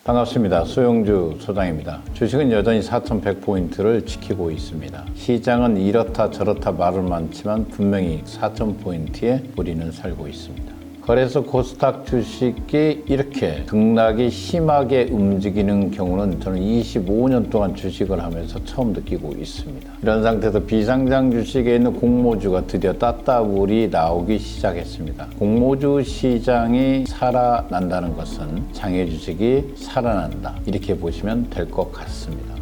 반갑습니다. 수용주 소장입니다. 주식은 여전히 4,100포인트를 지키고 있습니다. 시장은 이렇다 저렇다 말은 많지만 분명히 4,000포인트에 우리는 살고 있습니다. 거래소 코스닥 주식이 이렇게 등락이 심하게 움직이는 경우는 저는 25년 동안 주식을 하면서 처음 느끼고 있습니다. 이런 상태에서 비상장 주식에 있는 공모주가 드디어 따따블이 나오기 시작했습니다. 공모주 시장이 살아난다는 것은 장외 주식이 살아난다, 이렇게 보시면 될 것 같습니다.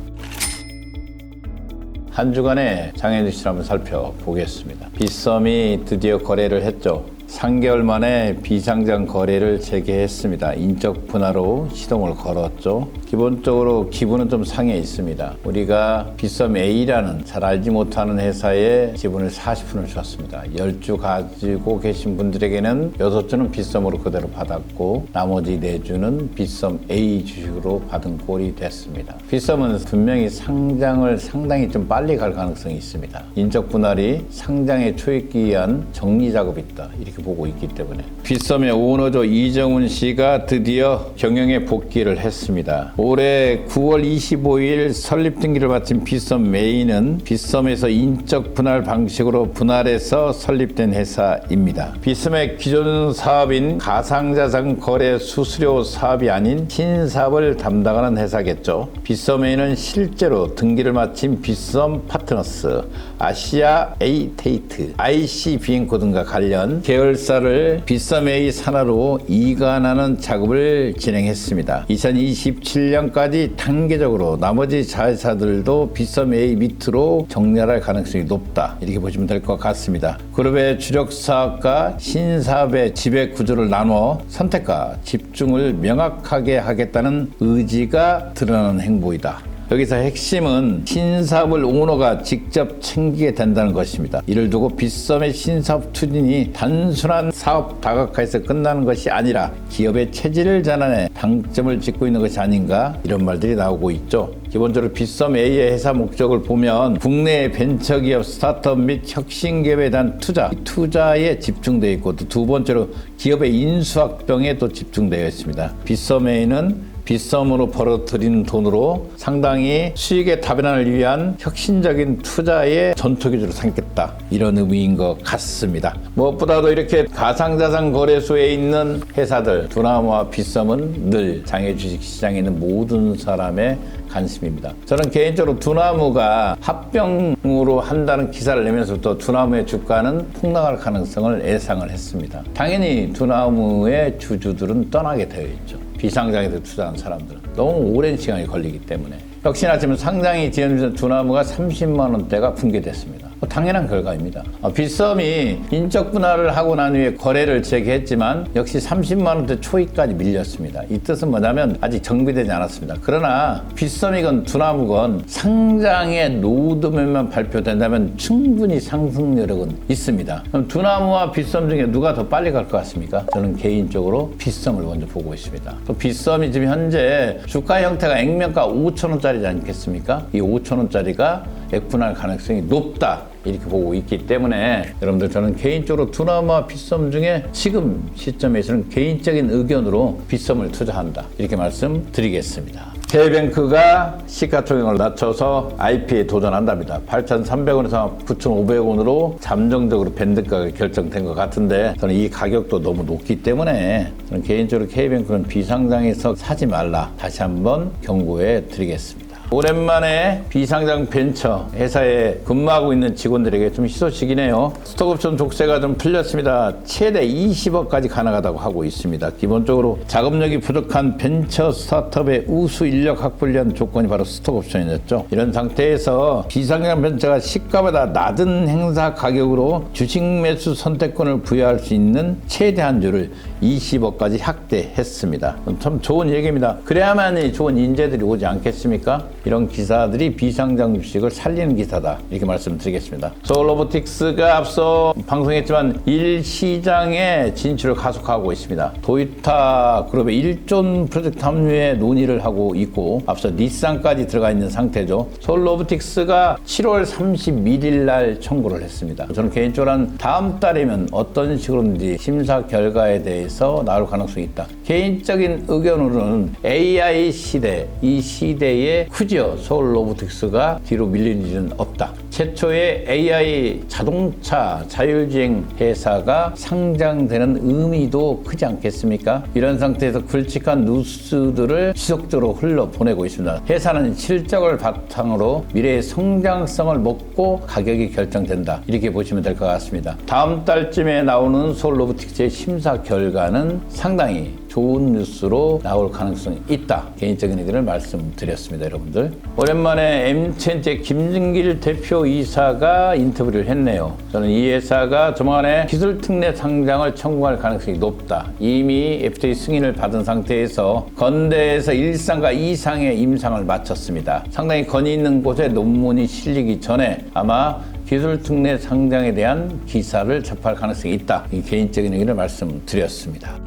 한 주간의 장외 주식을 한번 살펴보겠습니다. 빗썸이 드디어 거래를 했죠. 3개월 만에 비상장 거래를 재개했습니다. 인적 분할로 시동을 걸었죠. 기본적으로 기분은 좀 상해 있습니다. 우리가 빗썸 A라는 잘 알지 못하는 회사에 지분을 40%를 줬습니다. 10주 가지고 계신 분들에게는 6주는 빗썸으로 그대로 받았고 나머지 4주는 빗썸 A 주식으로 받은 꼴이 됐습니다. 빗썸은 분명히 상장을 상당히 좀 빨리 갈 가능성이 있습니다. 인적 분할이 상장에 초입기 위한 정리 작업이 있다, 이렇게 보고 있기 때문에. 빗썸의 오너죠. 이정훈 씨가 드디어 경영에 복귀를 했습니다. 올해 9월 25일 설립 등기를 마친 빗썸 A는 빗썸에서 인적 분할 방식으로 분할해서 설립된 회사입니다. 빗썸의 기존 사업인 가상자산 거래 수수료 사업이 아닌 신사업을 담당하는 회사겠죠. 빗썸 A는 실제로 등기를 마친 빗썸 파트너스, 아시아 에이테이트, IC비행코 등과 관련 계열사를 빗썸 A 산하로 이관하는 작업을 진행했습니다. 2027년까지 단계적으로 나머지 자회사들도 빗썸 A 밑으로 정렬할 가능성이 높다, 이렇게 보시면 될 것 같습니다. 그룹의 주력 사업과 신사업의 지배 구조를 나눠 선택과 집중을 명확하게 하겠다는 의지가 드러나는 행보이다. 여기서 핵심은 신사업을 오너가 직접 챙기게 된다는 것입니다. 이를 두고 빗썸의 신사업 추진이 단순한 사업 다각화에서 끝나는 것이 아니라 기업의 체질을 전환해 방점을 짓고 있는 것이 아닌가, 이런 말들이 나오고 있죠. 기본적으로 빗썸 A의 회사 목적을 보면 국내의 벤처기업, 스타트업 및 혁신기업에 대한 투자에 집중되어 있고, 또 두 번째로 기업의 인수합병에 또 집중되어 있습니다. 빗썸 A는 빗썸으로 벌어들이는 돈으로 상당히 수익의 다변화를 위한 혁신적인 투자의 전투기주로 삼겠다, 이런 의미인 것 같습니다. 무엇보다도 이렇게 가상자산 거래소에 있는 회사들 두나무와 빗썸은 늘 장외 주식시장에 있는 모든 사람의 관심입니다. 저는 개인적으로 두나무가 합병으로 한다는 기사를 내면서부터 두나무의 주가는 폭락할 가능성을 예상을 했습니다. 당연히 두나무의 주주들은 떠나게 되어 있죠. 비상장에 투자한 사람들은 너무 오랜 시간이 걸리기 때문에. 역시나 지금 상장이 지연된 두나무가 30만 원대가 붕괴됐습니다. 당연한 결과입니다. 빗썸이 인적 분할을 하고 난 후에 거래를 재개했지만 역시 30만 원대 초입까지 밀렸습니다. 이 뜻은 뭐냐면 아직 정비되지 않았습니다. 그러나 빗썸이건 두나무건 상장의 로드맵만 발표된다면 충분히 상승 여력은 있습니다. 그럼 두나무와 빗썸 중에 누가 더 빨리 갈 것 같습니까? 저는 개인적으로 빗썸을 먼저 보고 있습니다. 또 빗썸이 지금 현재 주가 형태가 액면가 5,000원짜리지 않겠습니까? 이 5,000원짜리가 액분할 가능성이 높다, 이렇게 보고 있기 때문에 여러분들, 저는 개인적으로 두나무와 빗썸 중에 지금 시점에서는 개인적인 의견으로 빗썸을 투자한다, 이렇게 말씀드리겠습니다. K뱅크가 시가총액을 낮춰서 IPO에 도전한답니다. 8,300원에서 9,500원으로 잠정적으로 밴드가가 결정된 것 같은데, 저는 이 가격도 너무 높기 때문에 저는 개인적으로 K뱅크는 비상장에서 사지 말라, 다시 한번 경고해 드리겠습니다. 오랜만에 비상장 벤처 회사에 근무하고 있는 직원들에게 좀 희소식이네요. 스톡옵션 족쇄가 좀 풀렸습니다. 최대 20억까지 가능하다고 하고 있습니다. 기본적으로 작업력이 부족한 벤처 스타트업의 우수 인력 확보를 위한 조건이 바로 스톡옵션이었죠. 이런 상태에서 비상장 벤처가 시가보다 낮은 행사 가격으로 주식 매수 선택권을 부여할 수 있는 최대한주를 20억까지 확대했습니다. 참 좋은 얘기입니다. 그래야만이 좋은 인재들이 오지 않겠습니까? 이런 기사들이 비상장 주식을 살리는 기사다, 이렇게 말씀드리겠습니다. 서울로보틱스가 앞서 방송했지만 일시장에 진출을 가속하고 있습니다. 도요타 그룹의 일존 프로젝트 합류에 논의를 하고 있고 앞서 닛산까지 들어가 있는 상태죠. 서울로보틱스가 7월 31일 날 청구를 했습니다. 저는 개인적으로 한 다음 달이면 어떤 식으로든지 심사 결과에 대해서 나올 가능성이 있다. 개인적인 의견으로는 AI 시대, 이 시대에 굳이요 서울로보틱스가 뒤로 밀릴 일은 없다. 최초의 AI 자동차 자율주행 회사가 상장되는 의미도 크지 않겠습니까? 이런 상태에서 굵직한 뉴스들을 지속적으로 흘러보내고 있습니다. 회사는 실적을 바탕으로 미래의 성장성을 먹고 가격이 결정된다, 이렇게 보시면 될 것 같습니다. 다음 달쯤에 나오는 서울로보틱스의 심사 결과는 상당히 좋은 뉴스로 나올 가능성이 있다, 개인적인 의견을 말씀드렸습니다. 여러분들, 오랜만에 M첸트의 김진길 대표이사가 인터뷰를 했네요. 저는 이 회사가 조만간에 기술특례 상장을 청구할 가능성이 높다. 이미 FTA 승인을 받은 상태에서 건대에서 1상과 2상의 임상을 마쳤습니다. 상당히 권위 있는 곳에 논문이 실리기 전에 아마 기술특례 상장에 대한 기사를 접할 가능성이 있다, 이 개인적인 의견을 말씀드렸습니다.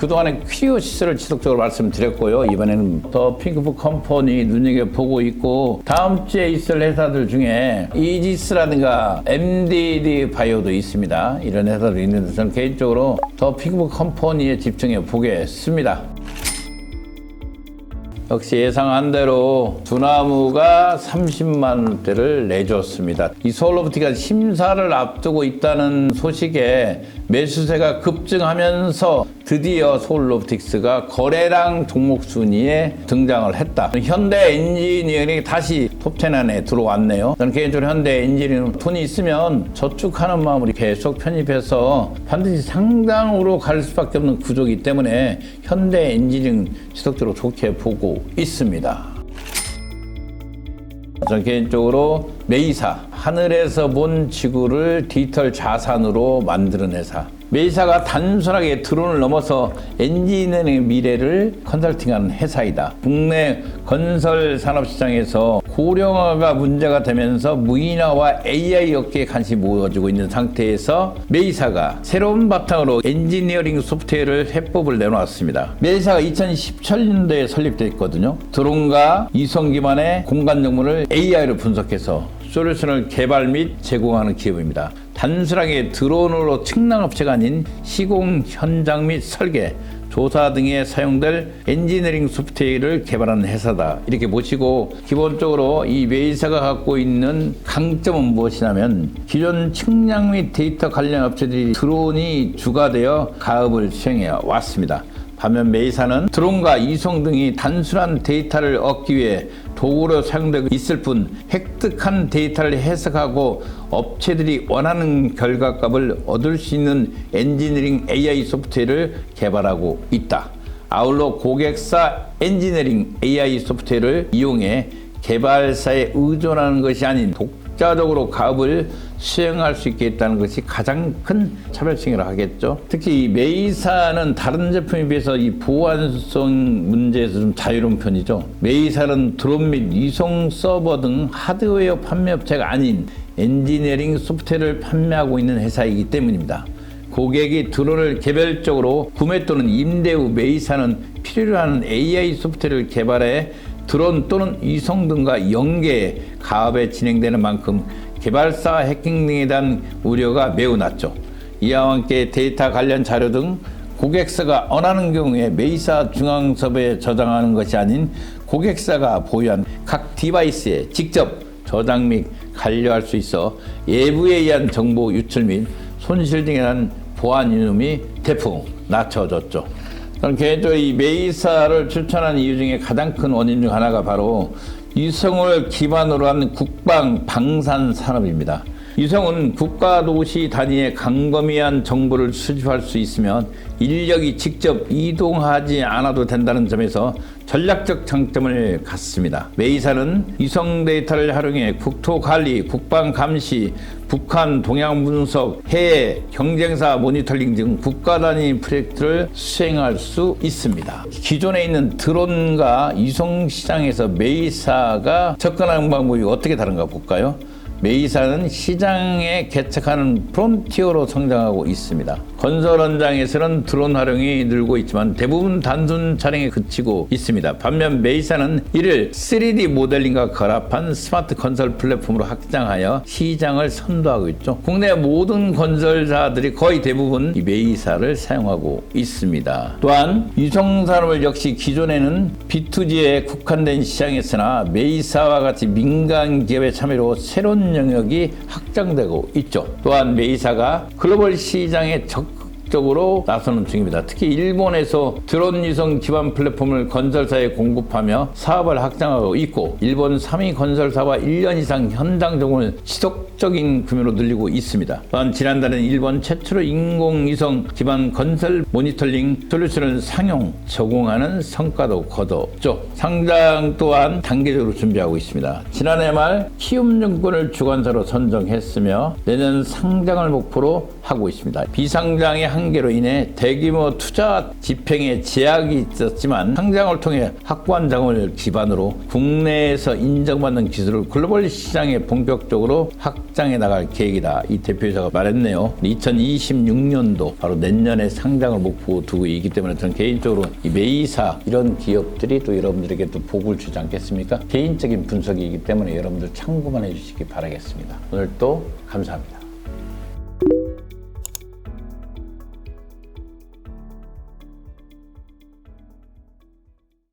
그동안에 퀴어 시설을 지속적으로 말씀드렸고요. 이번에는 더 핑크북 컴퍼니 눈여겨보고 있고, 다음 주에 있을 회사들 중에 이지스라든가 MDD 바이오도 있습니다. 이런 회사도 있는데 저는 개인적으로 더 핑크북 컴퍼니에 집중해 보겠습니다. 역시 예상한 대로 두나무가 30만 원대를 내줬습니다. 이 서울로보틱스가 심사를 앞두고 있다는 소식에 매수세가 급증하면서 드디어 서울로보틱스가 거래량 종목 순위에 등장을 했다. 현대엔지니어링이 다시 톱10 안에 들어왔네요. 저는 개인적으로 현대엔지니어링 돈이 있으면 저축하는 마음으로 계속 편입해서 반드시 상장으로 갈 수밖에 없는 구조이기 때문에 현대엔지니어링 지속적으로 좋게 보고 있습니다. 저는 개인적으로 메이사, 하늘에서 본 지구를 디지털 자산으로 만드는 회사. 메이사가 단순하게 드론을 넘어서 엔지니어링의 미래를 컨설팅하는 회사이다. 국내 건설 산업 시장에서 고령화가 문제가 되면서 무인화와 AI 업계에 관심이 모아지고 있는 상태에서 메이사가 새로운 바탕으로 엔지니어링 소프트웨어를 해법을 내놓았습니다. 메이사가 2017년도에 설립됐거든요. 드론과 이성 기반의 공간 정보를 AI로 분석해서 솔루션을 개발 및 제공하는 기업입니다. 단순하게 드론으로 측량업체가 아닌 시공 현장 및 설계, 조사 등에 사용될 엔지니어링 소프트웨어를 개발하는 회사다, 이렇게 보시고, 기본적으로 이 메이사가 갖고 있는 강점은 무엇이냐면 기존 측량 및 데이터 관련 업체들이 드론이 주가 되어 가업을 수행해 왔습니다. 반면 메이사는 드론과 이송 등이 단순한 데이터를 얻기 위해 도구로 사용되고 있을 뿐 획득한 데이터를 해석하고 업체들이 원하는 결과값을 얻을 수 있는 엔지니어링 AI 소프트웨어를 개발하고 있다. 아울러 고객사 엔지니어링 AI 소프트웨어를 이용해 개발사에 의존하는 것이 아닌 독자적으로 가업을 수행할 수 있게 했다는 것이 가장 큰 차별성이라고 하겠죠. 특히 이 메이사는 다른 제품에 비해서 이 보안성 문제에서 좀 자유로운 편이죠. 메이사는 드론 및 이송 서버 등 하드웨어 판매업체가 아닌 엔지니어링 소프트웨어를 판매하고 있는 회사이기 때문입니다. 고객이 드론을 개별적으로 구매 또는 임대 후 메이사는 필요로 하는 AI 소프트웨어를 개발해 드론 또는 이송 등과 연계 가업에 진행되는 만큼 개발사 해킹 등에 대한 우려가 매우 낮죠. 이와 함께 데이터 관련 자료 등 고객사가 원하는 경우에 메이사 중앙서버에 저장하는 것이 아닌 고객사가 보유한 각 디바이스에 직접 저장 및 관리할 수 있어 외부에 의한 정보 유출 및 손실 등에 대한 보안 위험이 대폭 낮춰졌죠. 저는 개인적으로 이 메이사를 추천한 이유 중에 가장 큰 원인 중 하나가 바로 이성을 기반으로 한 국방 방산 산업입니다. 위성은 국가도시 단위의 광범위한 정보를 수집할 수 있으면 인력이 직접 이동하지 않아도 된다는 점에서 전략적 장점을 갖습니다. 메이사는 위성 데이터를 활용해 국토관리, 국방감시, 북한 동향 분석, 해외 경쟁사 모니터링 등 국가 단위 프로젝트를 수행할 수 있습니다. 기존에 있는 드론과 위성 시장에서 메이사가 접근하는 방법이 어떻게 다른가 볼까요? 메이사는 시장에 개척하는 프론티어로 성장하고 있습니다. 건설 현장에서는 드론 활용이 늘고 있지만 대부분 단순 촬영에 그치고 있습니다. 반면 메이사는 이를 3D 모델링과 결합한 스마트 건설 플랫폼으로 확장하여 시장을 선도하고 있죠. 국내 모든 건설사들이 거의 대부분 이 메이사를 사용하고 있습니다. 또한 위성 산업을 역시 기존에는 B2G에 국한된 시장이었으나 메이사와 같이 민간 기업의 참여로 새로운 영역이 확장되고 있죠. 또한 메이사가 글로벌 시장에 적극적으로 나서는 중입니다. 특히 일본에서 드론 위성 기반 플랫폼을 건설사에 공급하며 사업을 확장하고 있고 일본 3위 건설사와 1년 이상 현장 적응을 지속적인 규모로 늘리고 있습니다. 또한 지난달에는 일본 최초로 인공위성 기반 건설 모니터링 솔루션을 상용 적용하는 성과도 거뒀죠. 상장 또한 단계적으로 준비하고 있습니다. 지난해 말 키움증권을 주관사로 선정했으며 내년 상장을 목표로 하고 있습니다. 비상장의 한계로 인해 대규모 투자 집행에 제약이 있었지만 상장을 통해 확보한 자금을 기반으로 국내에서 인정받는 기술을 글로벌 시장에 본격적으로 확장해 나갈 계획이다. 이 대표이사가 말했네요. 2026년도 바로 내년에 상장을 목표 두고 있기 때문에 저는 개인적으로 이 메이사 이런 기업들이 또 여러분들에게 또 복을 주지 않겠습니까? 개인적인 분석이기 때문에 여러분들 참고만 해주시기 바라겠습니다. 오늘 또 감사합니다.